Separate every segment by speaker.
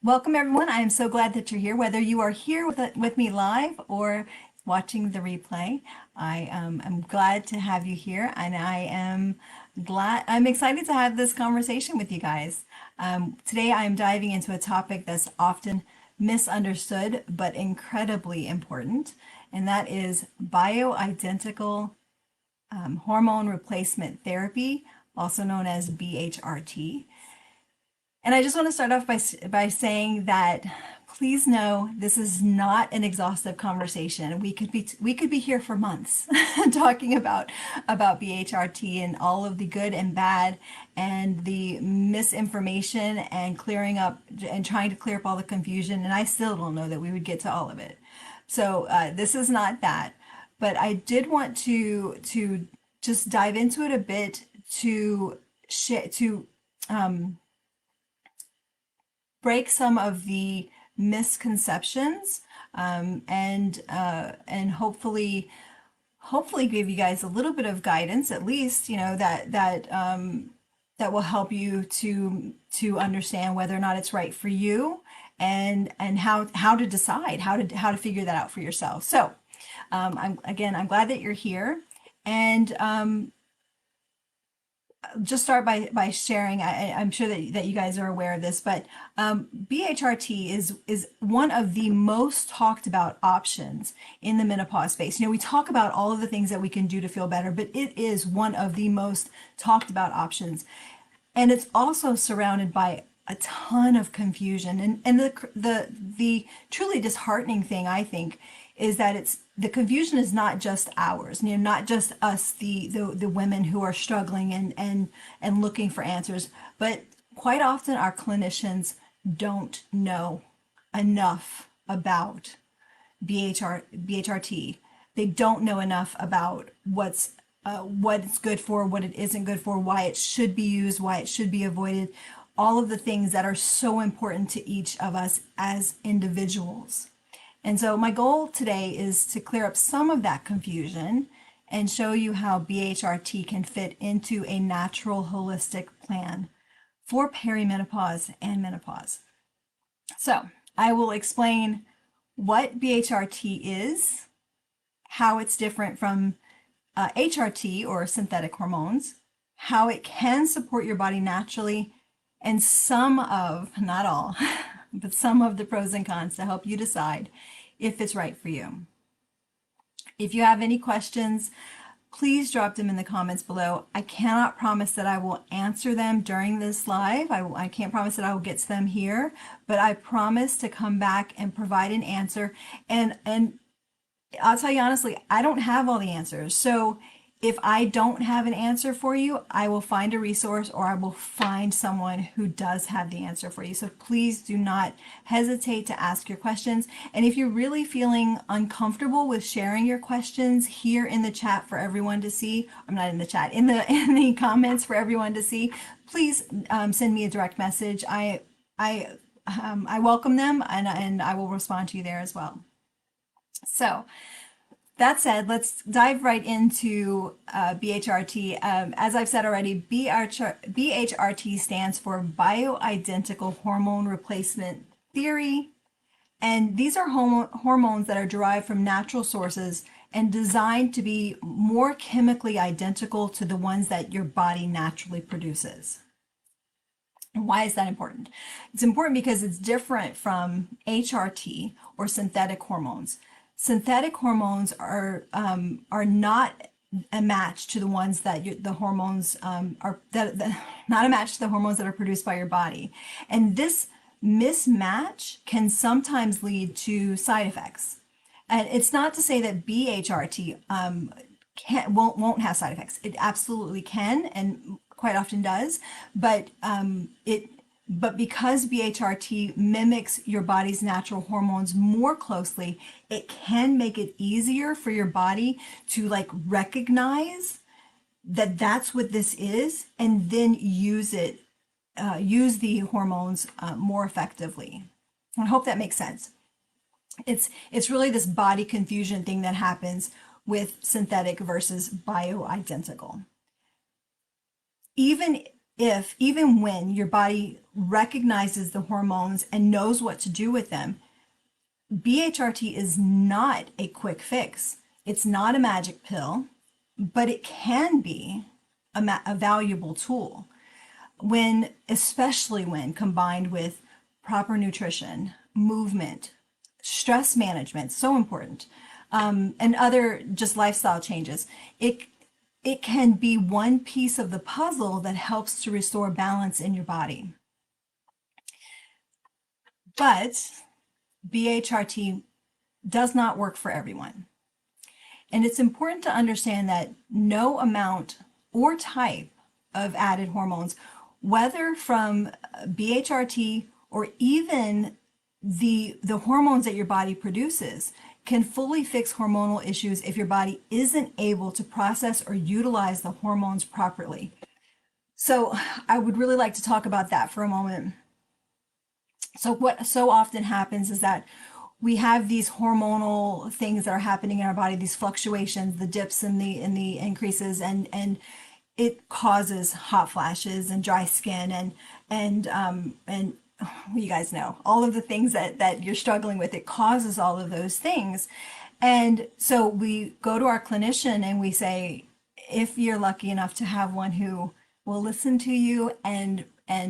Speaker 1: Welcome everyone. I am so glad that you're here. Whether you are here with me live or watching the replay, I'm glad to have you here, and I'm excited to have this conversation with you guys. Today I'm diving into a topic that's often misunderstood but incredibly important, and that is bioidentical hormone replacement therapy, also known as BHRT. And I just want to start off by saying that please know this is not an exhaustive conversation. We could be here for months talking about BHRT and all of the good and bad and the misinformation and clearing up and trying to clear up all the confusion. And I still don't know that we would get to all of it. So this is not that. But I did want to just dive into it a bit to break some of the misconceptions, and hopefully give you guys a little bit of guidance, at least, that will help you to understand whether or not it's right for you, and how to decide how to figure that out for yourself. So I'm glad that you're here, and just start by sharing. I'm sure that you guys are aware of this, but BHRT is one of the most talked about options in the menopause space. We talk about all of the things that we can do to feel better, but it is one of the most talked about options. And it's also surrounded by a ton of confusion. And the truly disheartening thing, I think, is that the confusion is not just ours, not just us, the women who are struggling and looking for answers, but quite often our clinicians don't know enough about BHRT. They don't know enough about what it's good for, what it isn't good for, why it should be used, why it should be avoided, all of the things that are so important to each of us as individuals. And so my goal today is to clear up some of that confusion and show you how BHRT can fit into a natural holistic plan for perimenopause and menopause. So I will explain what BHRT is, how it's different from HRT or synthetic hormones, how it can support your body naturally, and some of, not all, but some of the pros and cons to help you decide if it's right for you. If you have any questions, please drop them in the comments below. I cannot promise that I will answer them during this live. I can't promise that I will get to them here, but I promise to come back and provide an answer. And I'll tell you honestly, I don't have all the answers. So if I don't have an answer for you, I will find a resource, or I will find someone who does have the answer for you. So please do not hesitate to ask your questions. And if you're really feeling uncomfortable with sharing your questions here in the chat for everyone to see, I'm not in the chat, in the comments for everyone to see, please send me a direct message. I welcome them, and I will respond to you there as well. So that said, let's dive right into BHRT. As I've said already, BHRT stands for Bioidentical Hormone Replacement Theory. And these are hormones that are derived from natural sources and designed to be more chemically identical to the ones that your body naturally produces. And why is that important? It's important because it's different from HRT or synthetic hormones. Synthetic hormones are not a match to the ones that the hormones not a match to the hormones that are produced by your body, and this mismatch can sometimes lead to side effects. And it's not to say that BHRT won't have side effects. It absolutely can, and quite often does, but because BHRT mimics your body's natural hormones more closely, it can make it easier for your body to recognize that that's what this is, and then use the hormones more effectively. I hope that makes sense. It's really this body confusion thing that happens with synthetic versus bioidentical. Even if, even when your body recognizes the hormones and knows what to do with them, BHRT is not a quick fix. It's not a magic pill, but it can be a valuable tool when, especially when combined with proper nutrition, movement, stress management, so important, and other just lifestyle changes. It can be one piece of the puzzle that helps to restore balance in your body. But BHRT does not work for everyone. And it's important to understand that no amount or type of added hormones, whether from BHRT or even the hormones that your body produces, can fully fix hormonal issues if your body isn't able to process or utilize the hormones properly. So I would really like to talk about that for a moment. So what so often happens is that we have these hormonal things that are happening in our body, these fluctuations, the dips and the increases, and it causes hot flashes and dry skin and you guys know all of the things that you're struggling with. It causes all of those things. And so we go to our clinician and we say, if you're lucky enough to have one who will listen to you and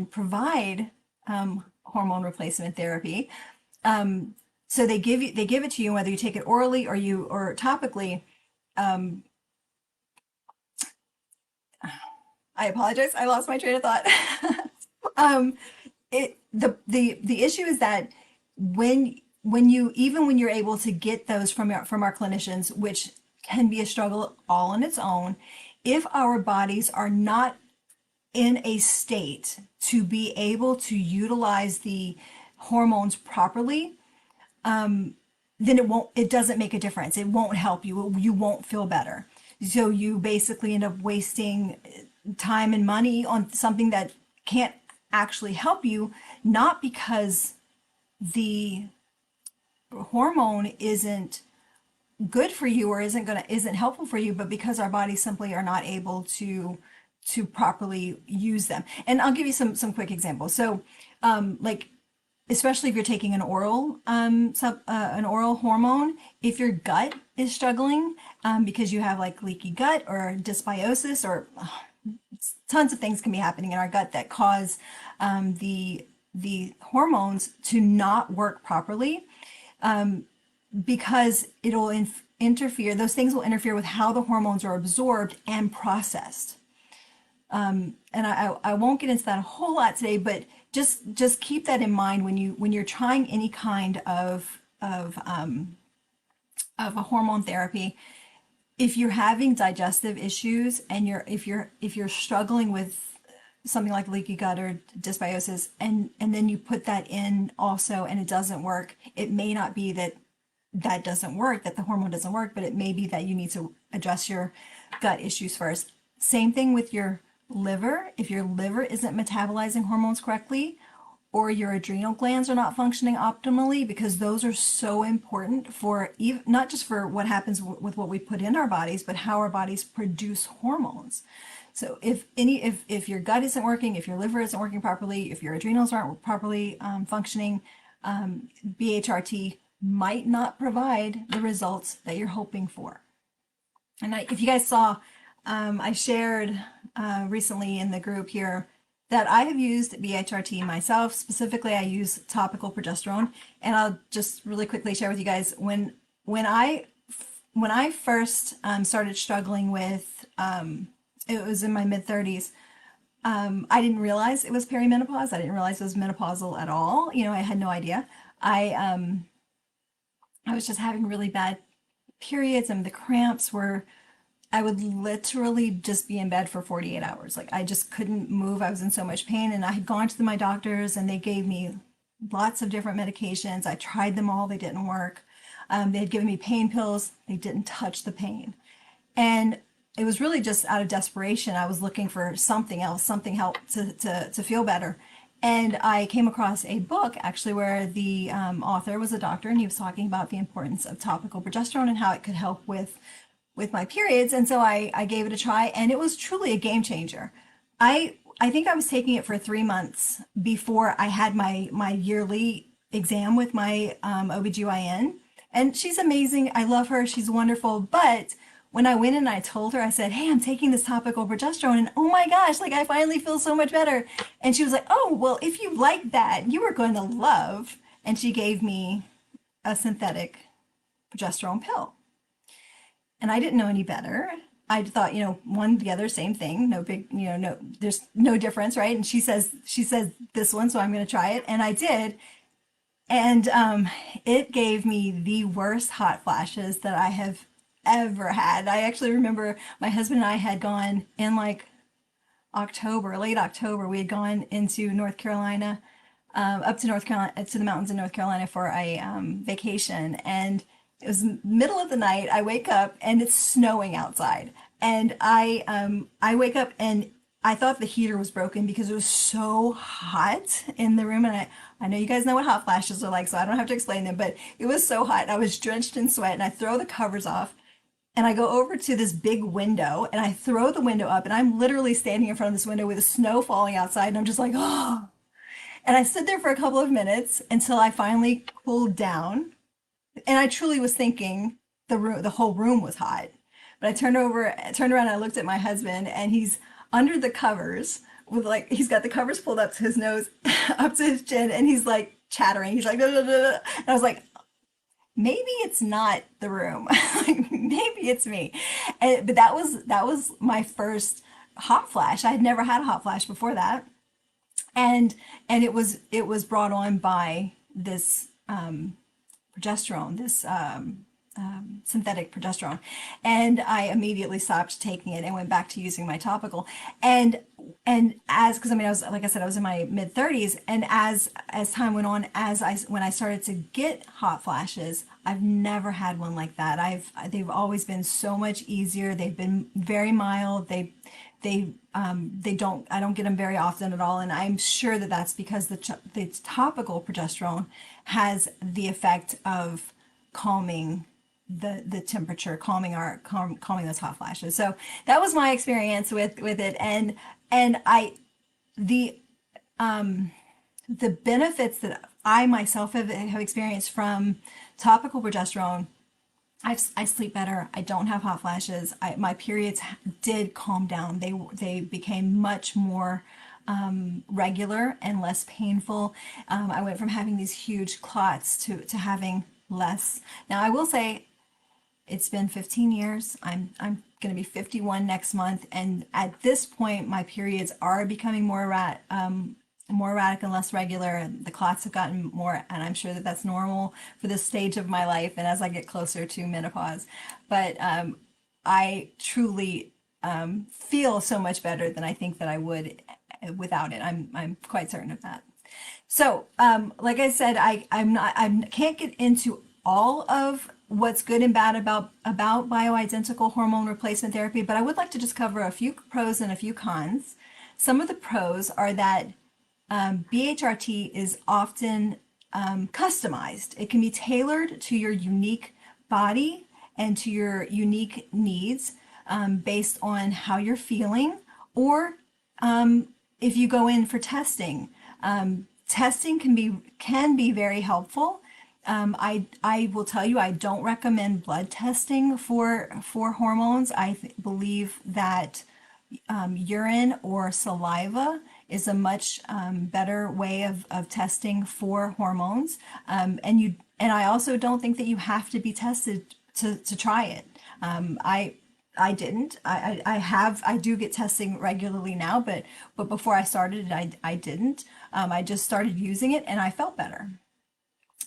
Speaker 1: provide hormone replacement therapy, so they give it to you, whether you take it orally or topically. I apologize, I lost my train of thought. The issue is that when you're able to get those from our clinicians, which can be a struggle all on its own, if our bodies are not in a state to be able to utilize the hormones properly, then it doesn't make a difference. It won't help you. You won't feel better. So you basically end up wasting time and money on something that can't actually help you, not because the hormone isn't good for you or isn't helpful for you, but because our bodies simply are not able to properly use them. And I'll give you some quick examples. So like, especially if you're taking an oral hormone, if your gut is struggling because you have like leaky gut or dysbiosis, or tons of things can be happening in our gut that cause the hormones to not work properly, because it'll interfere. Those things will interfere with how the hormones are absorbed and processed. And I won't get into that a whole lot today, but just keep that in mind when you're trying any kind of a hormone therapy. If you're having digestive issues and if you're struggling with something like leaky gut or dysbiosis, and then you put that in also and it doesn't work, it may not be that doesn't work, that the hormone doesn't work, but it may be that you need to address your gut issues first. Same thing with your liver. If your liver isn't metabolizing hormones correctly, or your adrenal glands are not functioning optimally, because those are so important for not just for what happens with what we put in our bodies, but how our bodies produce hormones. So if your gut isn't working, if your liver isn't working properly, if your adrenals aren't properly functioning, BHRT might not provide the results that you're hoping for. And if you guys saw, I shared recently in the group here that I have used BHRT myself. Specifically, I use topical progesterone, and I'll just really quickly share with you guys when I first started struggling with, it was in my mid-30s. I didn't realize it was perimenopause. I didn't realize it was menopausal at all. I had no idea. I was just having really bad periods, and the cramps were, I would literally just be in bed for 48 hours. Like, I just couldn't move. I was in so much pain, and I had gone to my doctors and they gave me lots of different medications. I tried them all. They didn't work. They had given me pain pills. They didn't touch the pain. And it was really just out of desperation. I was looking for something else, something help to feel better. And I came across a book actually where the author was a doctor, and he was talking about the importance of topical progesterone and how it could help with my periods. And so I gave it a try, and it was truly a game changer. I think I was taking it for 3 months before I had my yearly exam with my OBGYN. And she's amazing. I love her. She's wonderful. But when I went in and I told her, I said, "Hey, I'm taking this topical progesterone, and oh my gosh, like I finally feel so much better." And she was like, "Oh, well, if you like that, you are going to love." And she gave me a synthetic progesterone pill. And I didn't know any better. I thought, one together, same thing, no big, no, there's no difference, right? And she says this one, so I'm going to try it, and I did, and it gave me the worst hot flashes that I have ever had. I actually remember my husband and I had gone in like October, late October. We had gone into North Carolina, up to North Carolina, to the mountains in North Carolina for a vacation, and it was middle of the night. I wake up and it's snowing outside, and I wake up and I thought the heater was broken because it was so hot in the room, and I know you guys know what hot flashes are like, so I don't have to explain them, but it was so hot. I was drenched in sweat, and I throw the covers off, and I go over to this big window and I throw the window up, and I'm literally standing in front of this window with the snow falling outside, and I'm just like, oh. And I stood there for a couple of minutes until I finally cooled down. And I truly was thinking the whole room was hot. But I turned around and I looked at my husband, and he's under the covers with like, he's got the covers pulled up to his nose, up to his chin, and he's like chattering. He's like, "Da, da, da, da." And I was like, maybe it's not the room. Like, maybe it's me. But that was my first hot flash. I had never had a hot flash before that. And it was brought on by this progesterone, this synthetic progesterone, and I immediately stopped taking it and went back to using my topical. And as because I mean I was, like I said, I was in my mid 30s, and as time went on, when I started to get hot flashes, I've never had one like that. They've always been so much easier. They've been very mild. They don't I don't get them very often at all, and I'm sure that that's because the topical progesterone has the effect of calming the temperature, calming those hot flashes. So that was my experience with it, and the the benefits that I myself have experienced from topical progesterone. I sleep better. I don't have hot flashes. My periods did calm down. They became much more regular and less painful. I went from having these huge clots to having less. Now I will say it's been 15 years. I'm going to be 51 next month, and at this point, my periods are becoming more erratic and less regular, and the clots have gotten more, and I'm sure that that's normal for this stage of my life and as I get closer to menopause. But I truly feel so much better than I think that I would without it. I'm quite certain of that. So, like I said, I can't get into all of what's good and bad about bioidentical hormone replacement therapy, but I would like to just cover a few pros and a few cons. Some of the pros are that BHRT is often customized. It can be tailored to your unique body and to your unique needs, based on how you're feeling, or if you go in for testing. Testing can be very helpful. I will tell you, I don't recommend blood testing for hormones. I believe that urine or saliva is a much better way of testing for hormones. And I also don't think that you have to be tested to try it. I didn't. I do get testing regularly now, but before I started it, I didn't. I just started using it and I felt better.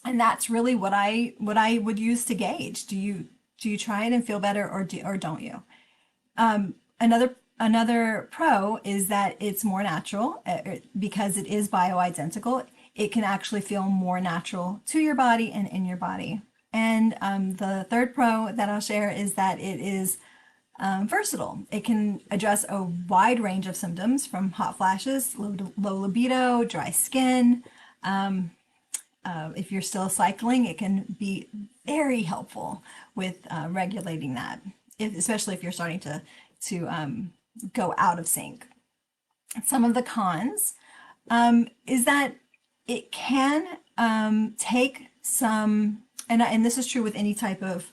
Speaker 1: And that's really what I would use to gauge. Do you try it and feel better, or don't you? Another pro is that it's more natural, because it is bioidentical. It can actually feel more natural to your body and in your body. And the third pro that I'll share is that it is versatile. It can address a wide range of symptoms, from hot flashes, low libido, dry skin. If you're still cycling, it can be very helpful with regulating that, especially if you're starting to go out of sync. some of the cons is that it can take some, and this is true with any type of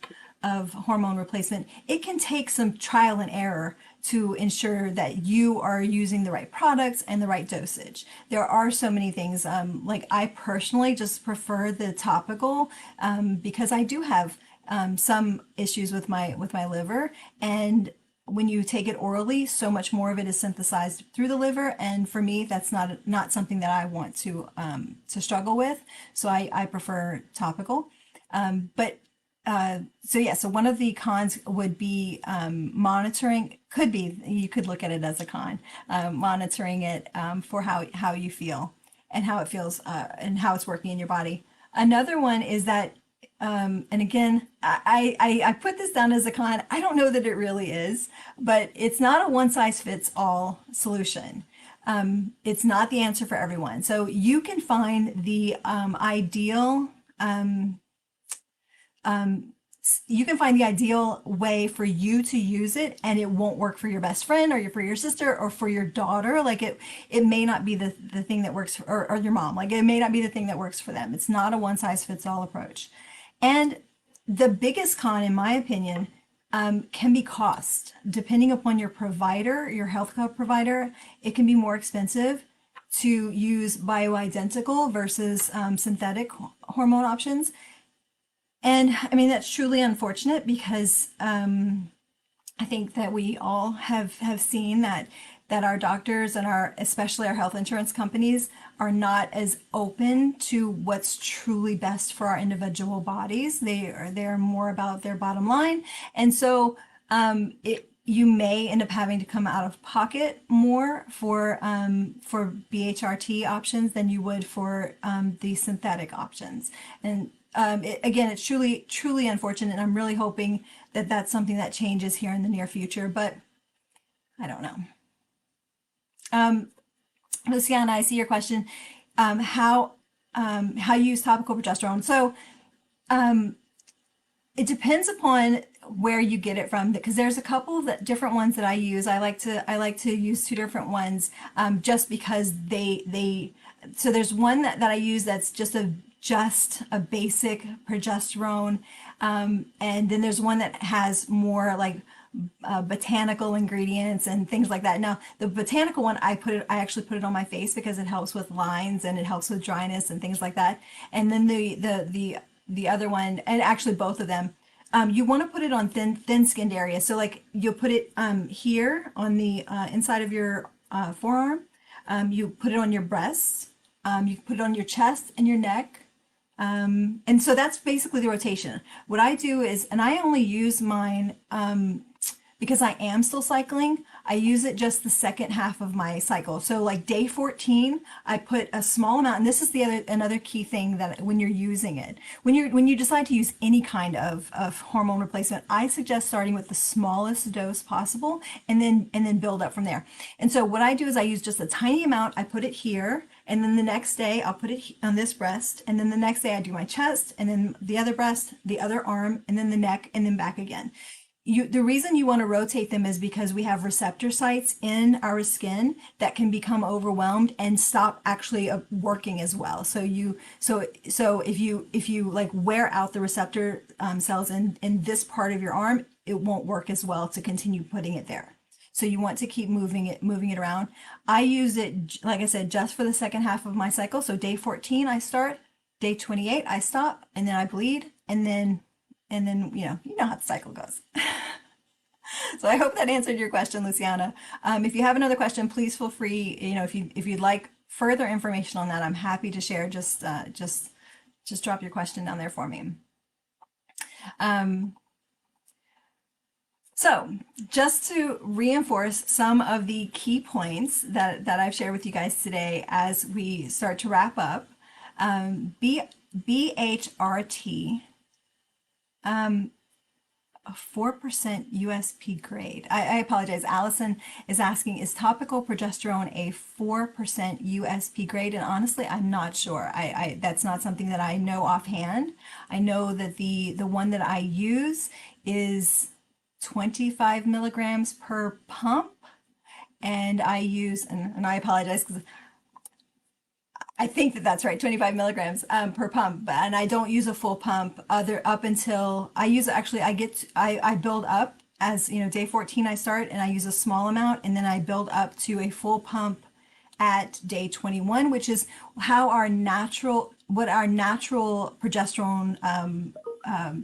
Speaker 1: hormone replacement, it can take some trial and error to ensure that you are using the right products and the right dosage. There are so many things, like I personally just prefer the topical because I do have some issues with my liver, and when you take it orally, so much more of it is synthesized through the liver, and for me, that's not something that I want to struggle with. So I prefer topical. But so yeah, so one of the cons would be monitoring. Could be, you could look at it as a con, monitoring it for how you feel and how it feels and how it's working in your body. Another one is that and again, I put this down as a con. I don't know that it really is, but it's not a one size fits all solution. It's not the answer for everyone. So you can find the ideal you can find the ideal way for you to use it, and it won't work for your best friend or for your sister or for your daughter. Like it may not be the thing that works or your mom. Like it may not be the thing that works for them. It's not a one size fits all approach. And the biggest con, in my opinion, can be cost. Depending upon your provider, your health care provider, it can be more expensive to use bioidentical versus synthetic hormone options. And I mean, that's truly unfortunate because I think that we all have seen that our doctors and especially our health insurance companies are not as open to what's truly best for our individual bodies. They're more about their bottom line. And so you may end up having to come out of pocket more for BHRT options than you would for the synthetic options. And again, it's truly unfortunate, and I'm really hoping that that's something that changes here in the near future, but I don't know. Luciana, I see your question. How you use topical progesterone. So it depends upon where you get it from, because there's a couple of different ones that I use. I like to use two different ones just because so there's one that I use that's just a basic progesterone, and then there's one that has more like botanical ingredients and things like that. Now, the botanical one, I actually put it on my face because it helps with lines and it helps with dryness and things like that. And then the other one, and actually both of them, you want to put it on thin-skinned areas. So like you'll put it here on the inside of your forearm. You put it on your breasts. You put it on your chest and your neck. And so that's basically the rotation. What I do is, and I only use mine because I am still cycling, I use it just the second half of my cycle. So like day 14, I put a small amount, and this is another key thing that when you're using it, when you decide to use any kind of hormone replacement, I suggest starting with the smallest dose possible and then build up from there. And so what I do is I use just a tiny amount, I put it here, and then the next day I'll put it on this breast, and then the next day I do my chest, and then the other breast, the other arm, and then the neck, and then back again. The reason you want to rotate them is because we have receptor sites in our skin that can become overwhelmed and stop actually working as well. So if you like wear out the receptor cells in this part of your arm, it won't work as well to continue putting it there. So you want to keep moving it around. I use it, like I said, just for the second half of my cycle. So day 14 I start, day 28 I stop, and then I bleed, and then you know how the cycle goes. So I hope that answered your question, Luciana. If you have another question, please feel free. You know, if you'd like further information on that, I'm happy to share. Just drop your question down there for me. So just to reinforce some of the key points that I've shared with you guys today as we start to wrap up, BHRT, a 4% USP grade. I apologize. Allison is asking, is topical progesterone a 4% USP grade? And honestly, I'm not sure. That's not something that I know offhand. I know that the one that I use is 25 milligrams per pump, and I use, and I apologize because I think that that's right, 25 milligrams per pump, and I don't use a full pump other up until I use actually I build up as day 14 I start and I use a small amount and then I build up to a full pump at day 21, which is how what our natural progesterone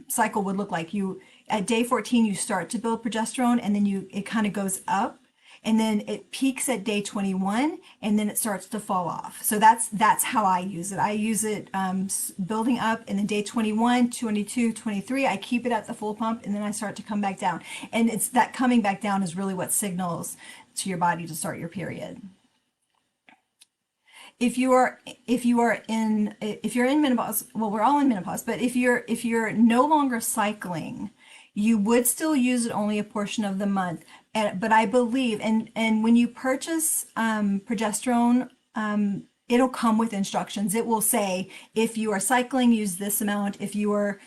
Speaker 1: cycle would look like. You at day 14 you start to build progesterone and then it kind of goes up and then it peaks at day 21 and then it starts to fall off. So that's how I use it. I use it building up, and then day 21, 22, 23, I keep it at the full pump and then I start to come back down. And it's that coming back down is really what signals to your body to start your period. If you're in menopause, well, we're all in menopause, but if you're no longer cycling, you would still use it only a portion of the month. But I believe, and when you purchase progesterone, it'll come with instructions. It will say if you are cycling, use this amount. If you are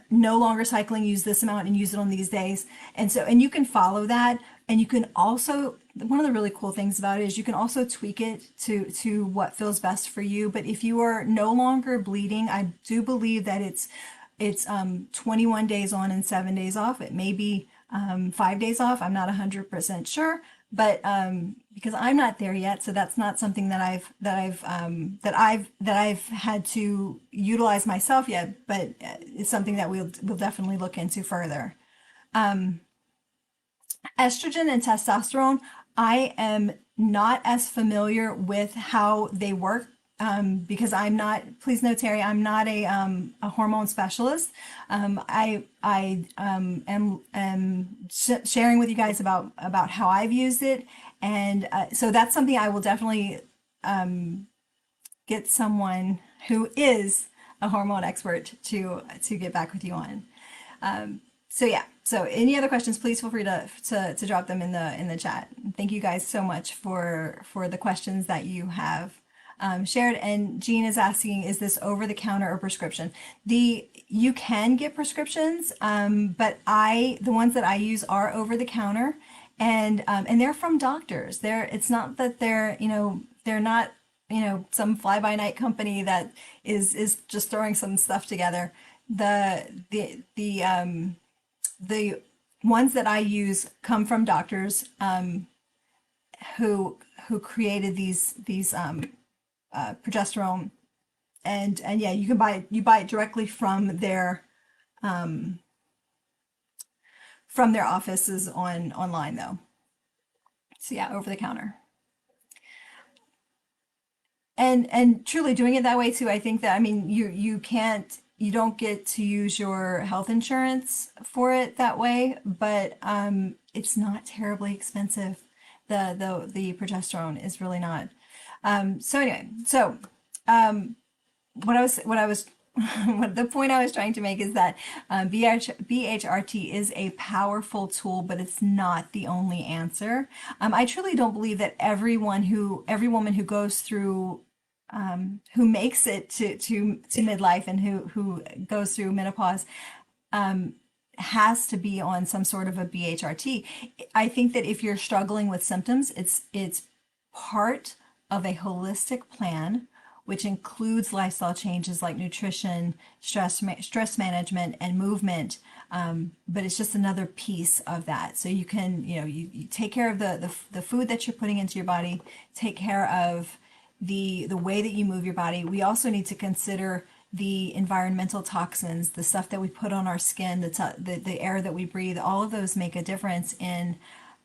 Speaker 1: no longer cycling, use this amount and use it on these days. And you can follow that. And you can also, one of the really cool things about it is you can also tweak it to what feels best for you. But if you are no longer bleeding, I do believe that it's 21 days on and 7 days off. It may be 5 days off. I'm not 100% sure, but because I'm not there yet, so that's not something that I've had to utilize myself yet. But it's something that we'll definitely look into further. Estrogen and testosterone, I am not as familiar with how they work because I'm not, please note, Terry, I'm not a hormone specialist. I am sharing with you guys about how I've used it. And so that's something I will definitely get someone who is a hormone expert to get back with you on. So yeah, so any other questions, please feel free to drop them in the chat. Thank you guys so much for the questions that you have shared. And Jean is asking, is this over the counter or prescription? You can get prescriptions, but the ones that I use are over the counter, and they're from doctors. It's not that they're not some fly by night company that is just throwing some stuff together. The ones that I use come from doctors who created these progesterone, and yeah, you buy it directly from their offices online though. So yeah, over the counter. And truly doing it that way too, I think that, I mean, you don't get to use your health insurance for it that way, but it's not terribly expensive. The progesterone is really not. So anyway, the point I was trying to make is that BHRT is a powerful tool, but it's not the only answer. I truly don't believe that every woman who goes through who makes it to midlife and who goes through menopause has to be on some sort of a BHRT. I think that if you're struggling with symptoms, it's part of a holistic plan, which includes lifestyle changes like nutrition, stress management, and movement. But it's just another piece of that. So you can, you take care of the food that you're putting into your body, take care of the way that you move your body. We also need to consider the environmental toxins, the stuff that we put on our skin, the air that we breathe. All of those make a difference in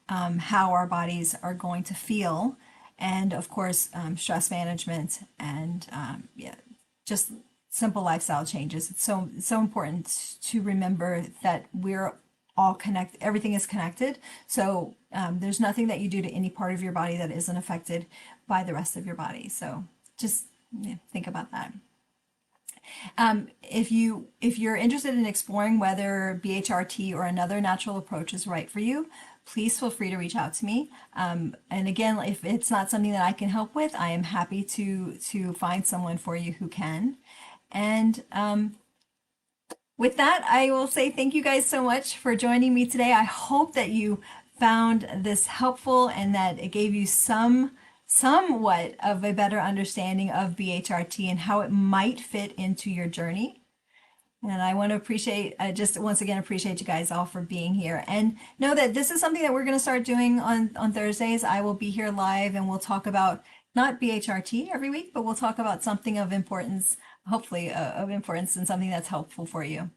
Speaker 1: how our bodies are going to feel. And of course, stress management and just simple lifestyle changes. It's so important to remember that we're all connected. Everything is connected. So there's nothing that you do to any part of your body that isn't affected by the rest of your body. So just think about that. If you're interested in exploring whether BHRT or another natural approach is right for you, please feel free to reach out to me. And again, if it's not something that I can help with, I am happy to find someone for you who can. And with that, I will say thank you guys so much for joining me today. I hope that you found this helpful and that it gave you somewhat of a better understanding of BHRT and how it might fit into your journey. And I want to appreciate, just once again, appreciate you guys all for being here. And know that this is something that we're going to start doing on Thursdays. I will be here live and we'll talk about not BHRT every week, but we'll talk about something of importance, hopefully of importance and something that's helpful for you.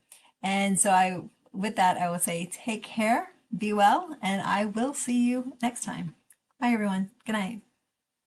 Speaker 1: And so with that, I will say take care, be well, and I will see you next time. Bye, everyone. Good night.